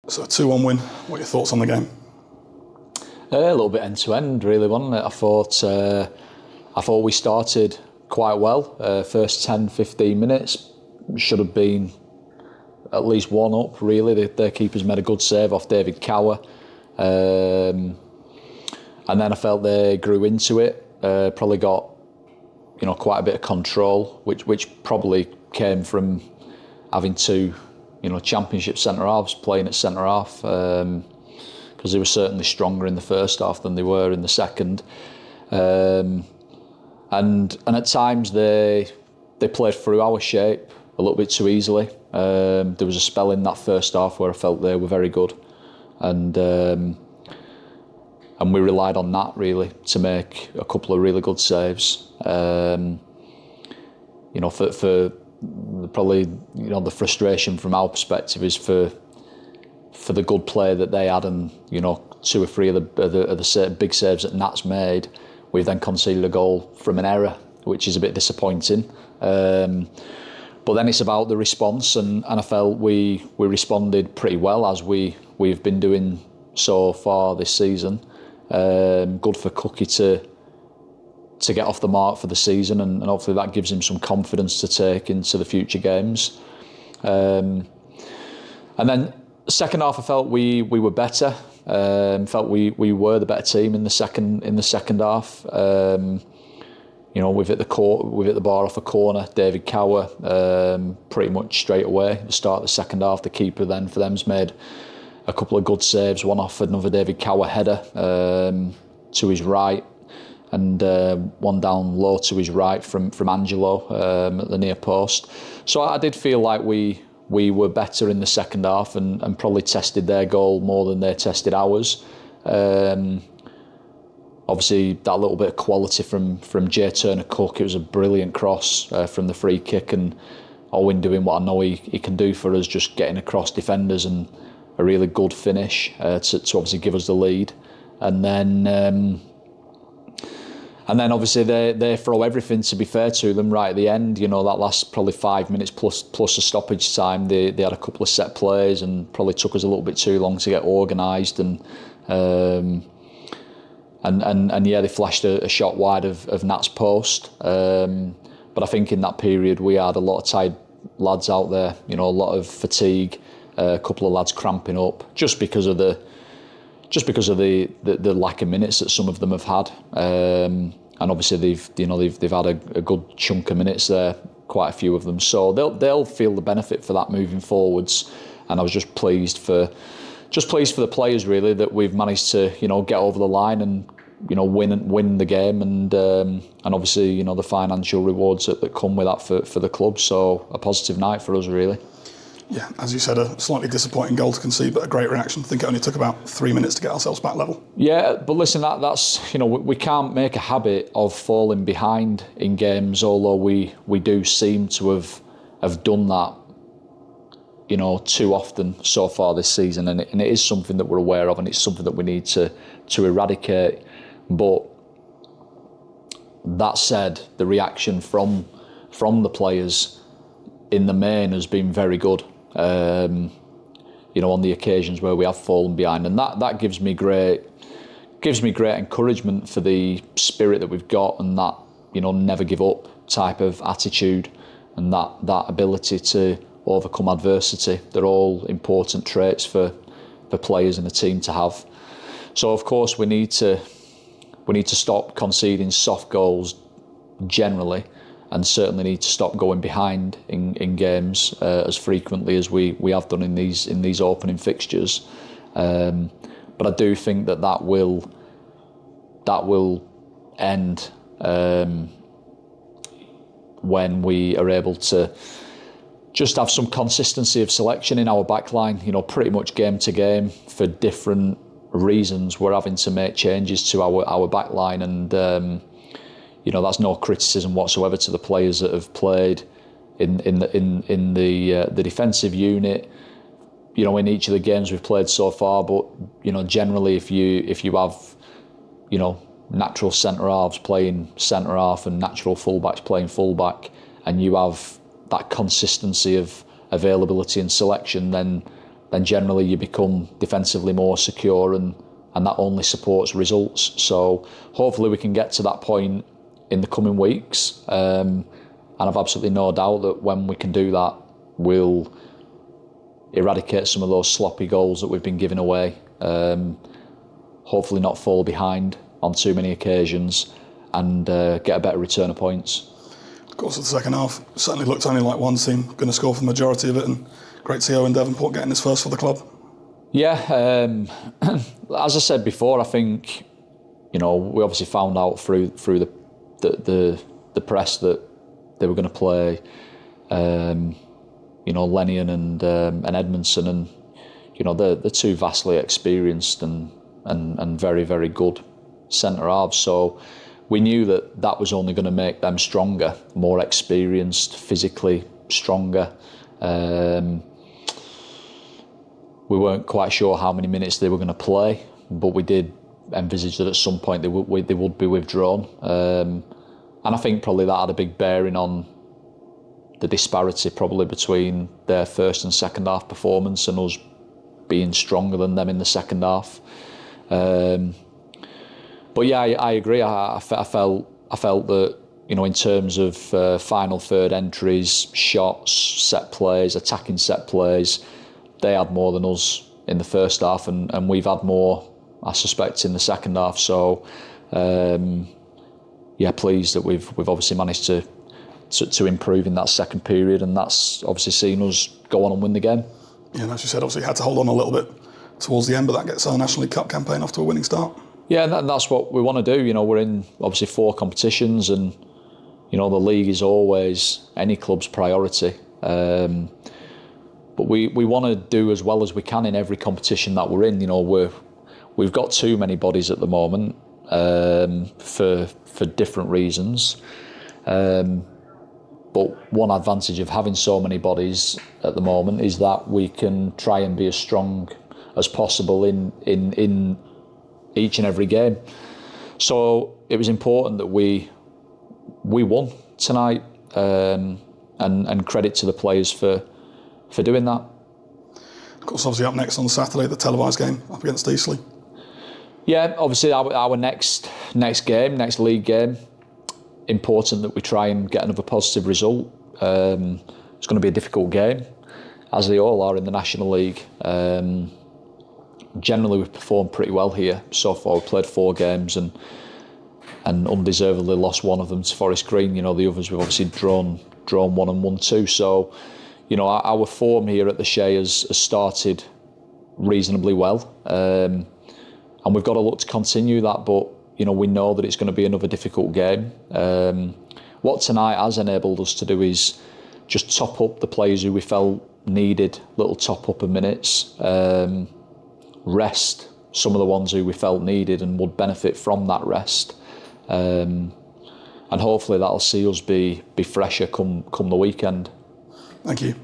So a 2-1 win. What are your thoughts on the game? A little bit end to end, really, wasn't it? I thought we started quite well. First 10-15 minutes should have been at least one up. Really, their keepers made a good save off David Cower, and then I felt they grew into it. Probably got quite a bit of control, which probably came from having two Championship centre halves playing at centre half, because they were certainly stronger in the first half than they were in the second, and at times they played through our shape a little bit too easily. There was a spell in that first half where I felt they were very good, and we relied on that really to make a couple of really good saves. For probably the frustration from our perspective is for the good play that they had, and two or three of the big saves that Nats made, we've then conceded a goal from an error, which is a bit disappointing. But then it's about the response, and I felt we responded pretty well, as we've been doing so far this season. Good for Cookie to get off the mark for the season, and hopefully that gives him some confidence to take into the future games. And then second half, I felt we were better. Felt we were the better team in the second half. We've hit the bar off a corner. David Cower, pretty much straight away at the start of the second half. The keeper then for them's made a couple of good saves. One off another David Cower header to his right, and one down low to his right from Angelo at the near post. So I did feel like we were better in the second half, and probably tested their goal more than they tested ours. Obviously, that little bit of quality from Jay Turner-Cook, it was a brilliant cross from the free kick, and Owen doing what I know he can do for us, just getting across defenders, and a really good finish to obviously give us the lead. And then obviously they throw everything, to be fair to them, right at the end. That last probably 5 minutes plus a stoppage time, they had a couple of set plays and probably took us a little bit too long to get organised, and yeah, they flashed a shot wide of Nat's post. But I think in that period we had a lot of tired lads out there, a lot of fatigue, a couple of lads cramping up just because of the lack of minutes that some of them have had, and obviously they've had a good chunk of minutes there, quite a few of them. So they'll feel the benefit for that moving forwards. And I was just pleased for the players really that we've managed to get over the line and win the game, and obviously the financial rewards that come with that for the club. So a positive night for us really. Yeah, as you said, a slightly disappointing goal to concede, but a great reaction. I think it only took about 3 minutes to get ourselves back level. Yeah, but listen, that's we can't make a habit of falling behind in games, although we do seem to have done that too often so far this season, and it is something that we're aware of, and it's something that we need to eradicate. But that said, the reaction from the players in the main has been very good. On the occasions where we have fallen behind, and that gives me great encouragement for the spirit that we've got, and that never give up type of attitude, and that ability to overcome adversity. They're all important traits for players in a team to have. So of course we need to stop conceding soft goals generally, and certainly need to stop going behind in games as frequently as we have done in these opening fixtures. But I do think that will end when we are able to just have some consistency of selection in our backline. Pretty much game to game, for different reasons, we're having to make changes to our backline, and that's no criticism whatsoever to the players that have played in the defensive unit, in each of the games we've played so far. But generally, if you have natural centre halves playing centre half and natural fullbacks playing fullback, and you have that consistency of availability and selection, then then generally you become defensively more secure, and that only supports results. So hopefully we can get to that point in the coming weeks, and I've absolutely no doubt that when we can do that, we'll eradicate some of those sloppy goals that we've been giving away, hopefully not fall behind on too many occasions, and get a better return of points. Of course, the second half certainly looked only like one team going to score for the majority of it, and great to see Owen Devonport getting his first for the club. Yeah, as I said before, I think, you know, we obviously found out through the press that they were going to play, you know, Lennion and Edmondson, and you know they're two vastly experienced and very, very good centre halves. So we knew that was only going to make them stronger, more experienced, physically stronger. We weren't quite sure how many minutes they were going to play, but we did envisage that at some point they would be withdrawn. And I think probably that had a big bearing on the disparity probably between their first and second half performance and us being stronger than them in the second half. But yeah, I agree. I felt that, you know, in terms of final third entries, shots, set plays, attacking set plays, they had more than us in the first half, and we've had more, I suspect, in the second half. So yeah, pleased that we've obviously managed to improve in that second period, and that's obviously seen us go on and win the game. Yeah, and as you said, obviously you had to hold on a little bit towards the end, but that gets our National League Cup campaign off to a winning start. Yeah, and that's what we want to do. You know, we're in obviously 4 competitions, and you know the league is always any club's priority. But we want to do as well as we can in every competition that we're in. You know, we've got too many bodies at the moment for different reasons. But one advantage of having so many bodies at the moment is that we can try and be as strong as possible in each and every game. So it was important that we won tonight, and credit to the players for doing that. Of course, obviously up next on Saturday, the televised game up against Eastleigh. Yeah, obviously our next league game, important that we try and get another positive result. It's going to be a difficult game, as they all are in the National League. Generally, we've performed pretty well here so far. We've played 4 games and undeservedly lost one of them to Forest Green. You know, the others we've obviously drawn 1 and won 2. So, you know, our form here at the Shea has started reasonably well, and we've got to look to continue that. But you know, we know that it's going to be another difficult game. What tonight has enabled us to do is just top up the players who we felt needed little top up of minutes, rest some of the ones who we felt needed and would benefit from that rest, and hopefully that'll see us be fresher come the weekend. Thank you.